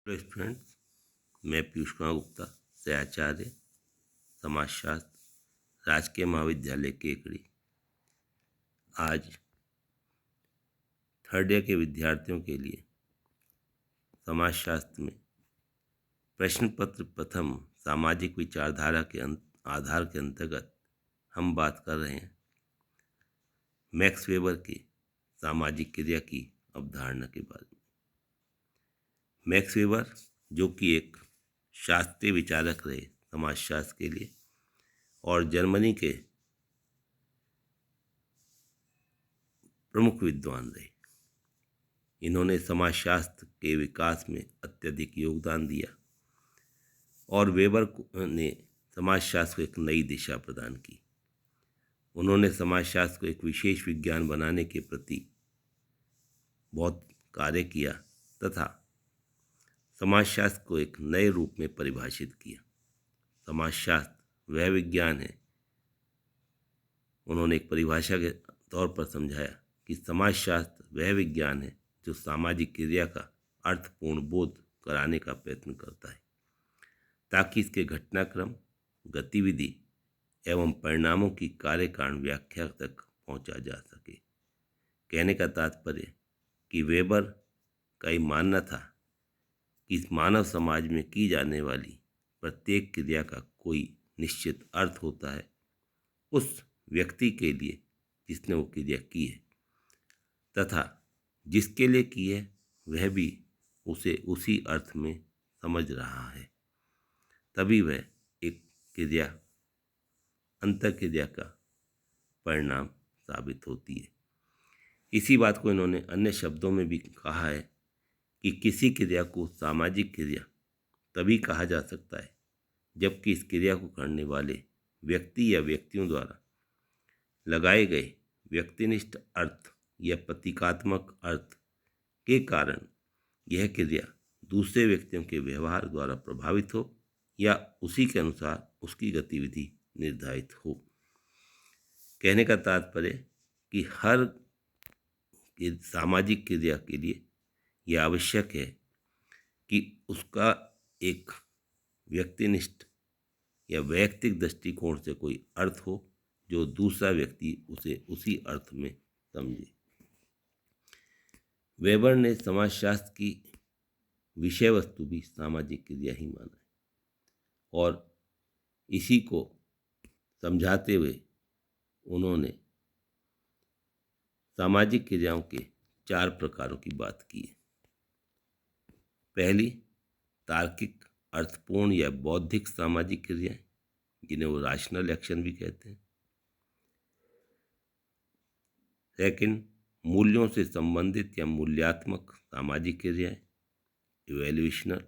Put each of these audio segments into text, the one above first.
Hello students, मैं पीयूष कुमार गुप्ता से आचार्य समाजशास्त्र राजकीय महाविद्यालय केकड़ी। आज थर्ड ईयर के विद्यार्थियों के लिए समाजशास्त्र में प्रश्न पत्र प्रथम सामाजिक विचारधारा के आधार के अंतर्गत हम बात कर रहे हैं मैक्स वेबर की सामाजिक क्रिया की अवधारणा के बारे में। मैक्स वेबर, जो कि एक शास्त्रीय विचारक रहे समाजशास्त्र के लिए और जर्मनी के प्रमुख विद्वान रहे, इन्होंने समाजशास्त्र के विकास में अत्यधिक योगदान दिया और वेबर ने समाजशास्त्र को एक नई दिशा प्रदान की। उन्होंने समाजशास्त्र को एक विशेष विज्ञान बनाने के प्रति बहुत कार्य किया तथा समाजशास्त्र को एक नए रूप में परिभाषित किया। समाजशास्त्र वह विज्ञान है, उन्होंने एक परिभाषा के तौर पर समझाया कि समाजशास्त्र वह विज्ञान है जो सामाजिक क्रिया का अर्थपूर्ण बोध कराने का प्रयत्न करता है ताकि इसके घटनाक्रम, गतिविधि एवं परिणामों की कार्य कारण व्याख्या तक पहुंचा जा सके। कहने का तात्पर्य कि वेबर का ये मानना था कि इस मानव समाज में की जाने वाली प्रत्येक क्रिया का कोई निश्चित अर्थ होता है उस व्यक्ति के लिए जिसने वो क्रिया की है, तथा जिसके लिए की है वह भी उसे उसी अर्थ में समझ रहा है, तभी वह एक क्रिया अंतर क्रिया का परिणाम साबित होती है। इसी बात को इन्होंने अन्य शब्दों में भी कहा है कि किसी क्रिया को सामाजिक क्रिया तभी कहा जा सकता है जबकि इस क्रिया को करने वाले व्यक्ति या व्यक्तियों द्वारा लगाए गए व्यक्तिनिष्ठ अर्थ या प्रतीकात्मक अर्थ के कारण यह क्रिया दूसरे व्यक्तियों के व्यवहार द्वारा प्रभावित हो या उसी के अनुसार उसकी गतिविधि निर्धारित हो। कहने का तात्पर्य कि हर सामाजिक क्रिया के लिए यह आवश्यक है कि उसका एक व्यक्तिनिष्ठ या वैयक्तिक दृष्टिकोण से कोई अर्थ हो जो दूसरा व्यक्ति उसे उसी अर्थ में समझे। वेबर ने समाजशास्त्र की विषय वस्तु भी सामाजिक क्रिया ही माना है और इसी को समझाते हुए उन्होंने सामाजिक क्रियाओं के 4 प्रकारों की बात की है। पहली, तार्किक, अर्थपूर्ण या बौद्धिक सामाजिक क्रियाएं, जिन्हें वो रैशनल एक्शन भी कहते हैं। सेकंड, मूल्यों से संबंधित या मूल्यात्मक सामाजिक क्रियाएं, इवैल्यूएशनल।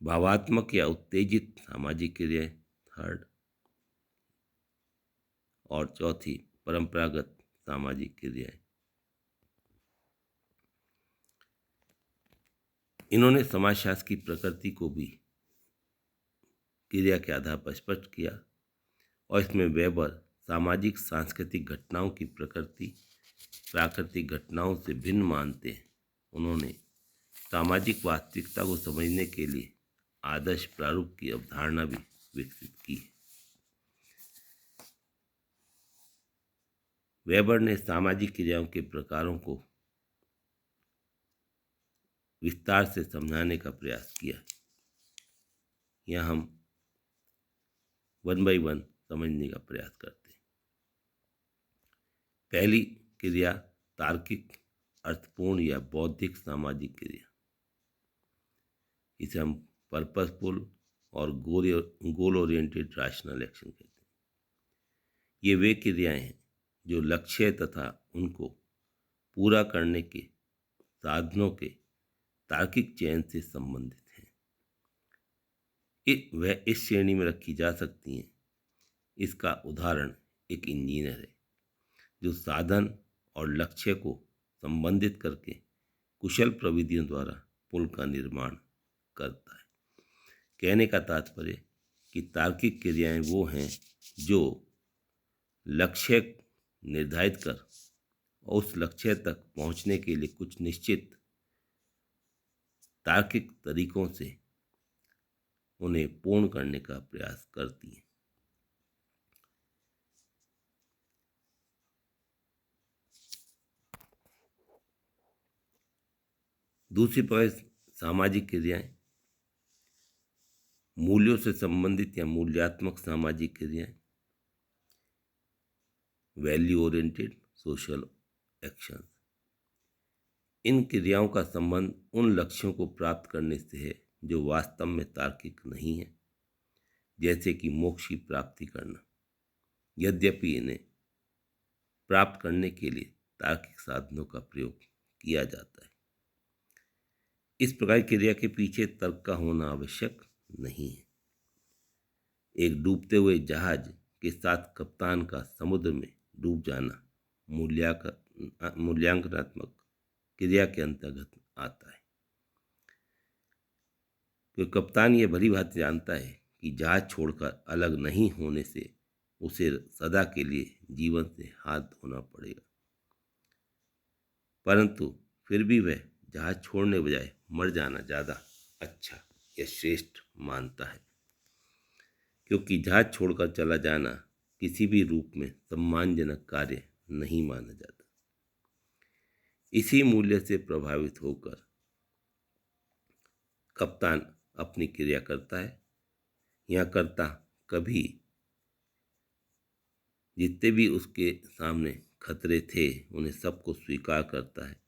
भावात्मक या उत्तेजित सामाजिक क्रियाएं, थर्ड। और चौथी, परंपरागत सामाजिक क्रियाएं। इन्होंने समाजशास्त्र की प्रकृति को भी क्रिया के आधार पर स्पष्ट किया और इसमें वेबर सामाजिक सांस्कृतिक घटनाओं की प्रकृति प्राकृतिक घटनाओं से भिन्न मानते हैं। उन्होंने सामाजिक वास्तविकता को समझने के लिए आदर्श प्रारूप की अवधारणा भी विकसित की है। वेबर ने सामाजिक क्रियाओं के प्रकारों को विस्तार से समझाने का प्रयास किया। यह हम 1 by 1 समझने का प्रयास करते हैं। पहली क्रिया, तार्किक, अर्थपूर्ण या बौद्धिक सामाजिक क्रिया। इसे हम पर्पसफुल और गोल ओरिएंटेड रैशनल एक्शन कहते हैं। ये वे क्रियाएं हैं जो लक्ष्य तथा उनको पूरा करने के साधनों के तार्किक चयन से संबंधित हैं। वह इस श्रेणी में रखी जा सकती हैं। इसका उदाहरण एक इंजीनियर है जो साधन और लक्ष्य को संबंधित करके कुशल प्रविधियों द्वारा पुल का निर्माण करता है। कहने का तात्पर्य कि तार्किक क्रियाएं वो हैं जो लक्ष्य निर्धारित कर और उस लक्ष्य तक पहुंचने के लिए कुछ निश्चित तार्किक तरीकों से उन्हें पूर्ण करने का प्रयास करती हैं। दूसरी प्रकार सामाजिक क्रियाएं मूल्यों से संबंधित या मूल्यात्मक सामाजिक क्रियाएं, वैल्यू ओरिएंटेड सोशल एक्शन। इन क्रियाओं का संबंध उन लक्ष्यों को प्राप्त करने से है जो वास्तव में तार्किक नहीं है, जैसे कि मोक्ष की प्राप्ति करना, यद्यपि इन्हें प्राप्त करने के लिए तार्किक साधनों का प्रयोग किया जाता है। इस प्रकार की क्रिया के पीछे तर्क का होना आवश्यक नहीं है। एक डूबते हुए जहाज के साथ कप्तान का समुद्र में डूब जाना मूल्यांकनात्मक क्रिया के अंतर्गत आता है, क्योंकि कप्तान यह भली भांति जानता है कि जहाज छोड़कर अलग नहीं होने से उसे सदा के लिए जीवन से हाथ धोना पड़ेगा, परंतु फिर भी वह जहाज छोड़ने बजाय मर जाना ज़्यादा अच्छा या श्रेष्ठ मानता है, क्योंकि जहाज छोड़कर चला जाना किसी भी रूप में सम्मानजनक कार्य नहीं माना जाता। इसी मूल्य से प्रभावित होकर कप्तान अपनी क्रिया करता है। यह करता कभी जितने भी उसके सामने खतरे थे उन्हें सबको स्वीकार करता है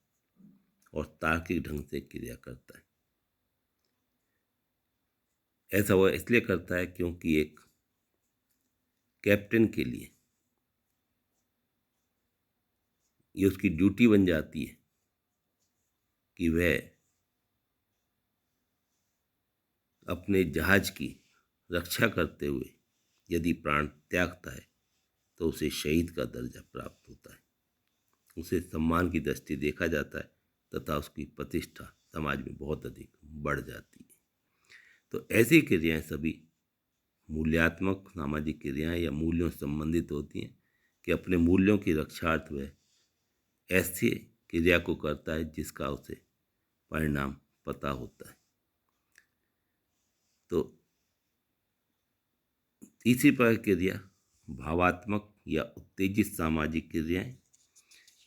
और तार्किक ढंग से क्रिया करता है। ऐसा वह इसलिए करता है क्योंकि एक कैप्टन के लिए ये उसकी ड्यूटी बन जाती है कि वह अपने जहाज की रक्षा करते हुए यदि प्राण त्यागता है तो उसे शहीद का दर्जा प्राप्त होता है, उसे सम्मान की दृष्टि देखा जाता है तथा उसकी प्रतिष्ठा समाज में बहुत अधिक बढ़ जाती है। तो ऐसी क्रियाएं सभी मूल्यात्मक सामाजिक क्रियाएं या मूल्यों से संबंधित होती हैं कि अपने मूल्यों की रक्षार्थ वह ऐसी क्रिया को करता है जिसका उसे परिणाम पता होता है। तो तीसरी प्रकार की क्रिया भावात्मक या उत्तेजित सामाजिक क्रियाएं,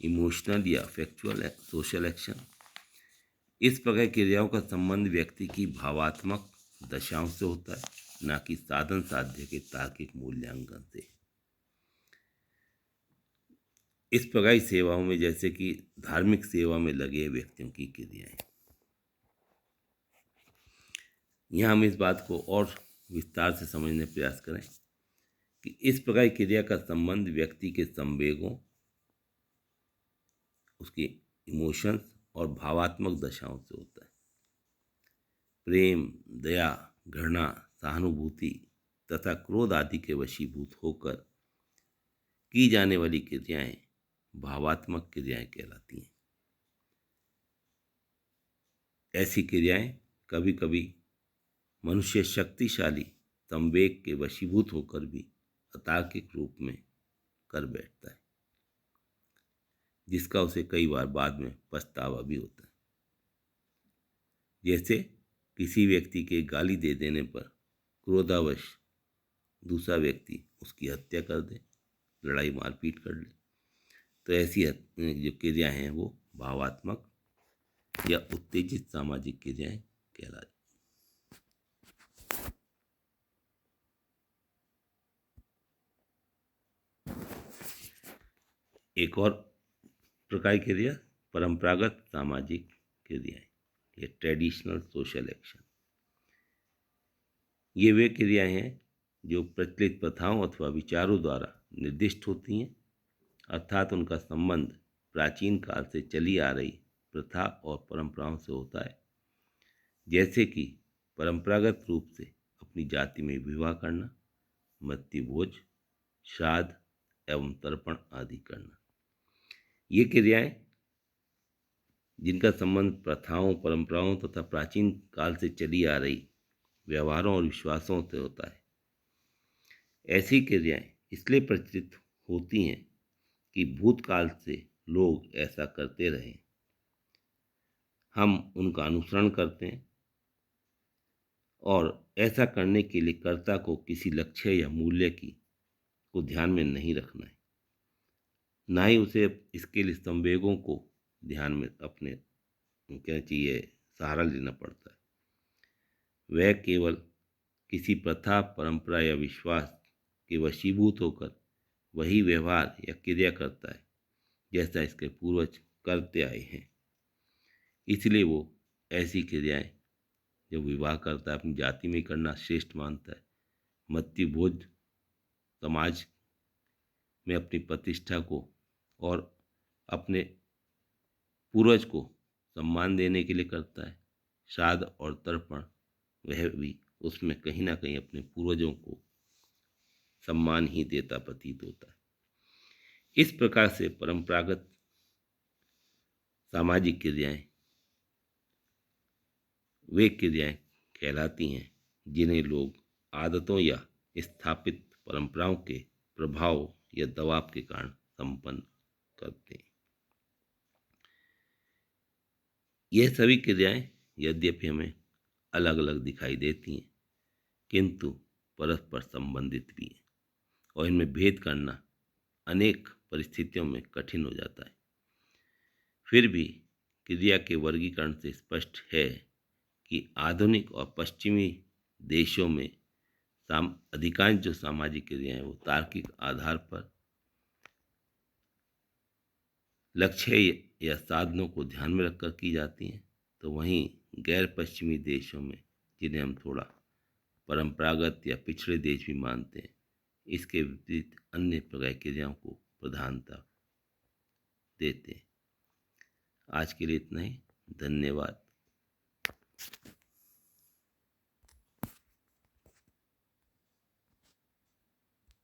इमोशनल या अफेक्चुअल सोशल एक्शन। इस प्रकार की क्रियाओं का संबंध व्यक्ति की भावात्मक दशाओं से होता है, न कि साधन साध्य के तार्किक मूल्यांकन से। इस प्रकार की सेवाओं में जैसे कि धार्मिक सेवा में लगे व्यक्तियों की क्रियाएं। यहाँ हम इस बात को और विस्तार से समझने का प्रयास करें कि इस प्रकार की क्रिया का संबंध व्यक्ति के संवेगों, उसके इमोशंस और भावात्मक दशाओं से होता है। प्रेम, दया, घृणा, सहानुभूति तथा क्रोध आदि के वशीभूत होकर की जाने वाली क्रियाएं भावात्मक क्रियाएं कहलाती हैं। ऐसी क्रियाएं कभी कभी मनुष्य शक्तिशाली संवेग के वशीभूत होकर भी अतार्किक रूप में कर बैठता है, जिसका उसे कई बार बाद में पछतावा भी होता है। जैसे किसी व्यक्ति के गाली दे देने पर क्रोधावश दूसरा व्यक्ति उसकी हत्या कर दे, लड़ाई मारपीट कर ले, तो ऐसी जो क्रियाएं हैं वो भावात्मक या उत्तेजित सामाजिक क्रियाएं कहलाती। एक और प्रकार की क्रिया परंपरागत सामाजिक क्रियाएं या ट्रेडिशनल सोशल एक्शन। ये वे क्रियाएं हैं जो प्रचलित प्रथाओं अथवा विचारों द्वारा निर्दिष्ट होती हैं, अर्थात उनका संबंध प्राचीन काल से चली आ रही प्रथा और परंपराओं से होता है। जैसे कि परंपरागत रूप से अपनी जाति में विवाह करना, मृत्यु भोज, श्राद्ध एवं तर्पण आदि करना। ये क्रियाएं जिनका संबंध प्रथाओं, परंपराओं तथा प्राचीन काल से चली आ रही व्यवहारों और विश्वासों से होता है। ऐसी क्रियाएं इसलिए प्रचलित होती हैं कि भूतकाल से लोग ऐसा करते रहे हम उनका अनुसरण करते हैं और ऐसा करने के लिए कर्ता को किसी लक्ष्य या मूल्य की को ध्यान में नहीं रखना है, ना ही उसे इसके लिए संवेगों को ध्यान में अपने क्या चाहिए सहारा लेना पड़ता है। वह केवल किसी प्रथा, परंपरा या विश्वास के वशीभूत होकर वही व्यवहार या क्रिया करता है जैसा इसके पूर्वज करते आए हैं। इसलिए वो ऐसी क्रियाएं जब विवाह करता है अपनी जाति में करना श्रेष्ठ मानता है। मध्यभोज समाज में अपनी प्रतिष्ठा को और अपने पूर्वज को सम्मान देने के लिए करता है। श्राद्ध और तर्पण वह भी उसमें कहीं ना कहीं अपने पूर्वजों को सम्मान ही देता प्रतीत होता है। इस प्रकार से परंपरागत सामाजिक क्रियाएं वे क्रियाएं कहलाती हैं जिन्हें लोग आदतों या स्थापित परंपराओं के प्रभाव या दबाव के कारण संपन्न करते हैं। यह सभी क्रियाएं यद्यपि हमें अलग अलग दिखाई देती हैं किंतु परस्पर संबंधित भी हैं और इनमें भेद करना अनेक परिस्थितियों में कठिन हो जाता है। फिर भी क्रिया के वर्गीकरण से स्पष्ट है कि आधुनिक और पश्चिमी देशों में अधिकांश जो सामाजिक क्रियाएं वो तार्किक आधार पर लक्ष्य या साधनों को ध्यान में रखकर की जाती हैं, तो वहीं गैर पश्चिमी देशों में जिन्हें हम थोड़ा परंपरागत या पिछड़े देश भी मानते हैं, इसके विपरीत अन्य प्रकार की क्रियाओं को प्रधानता देते हैं। आज के लिए इतना ही। धन्यवाद।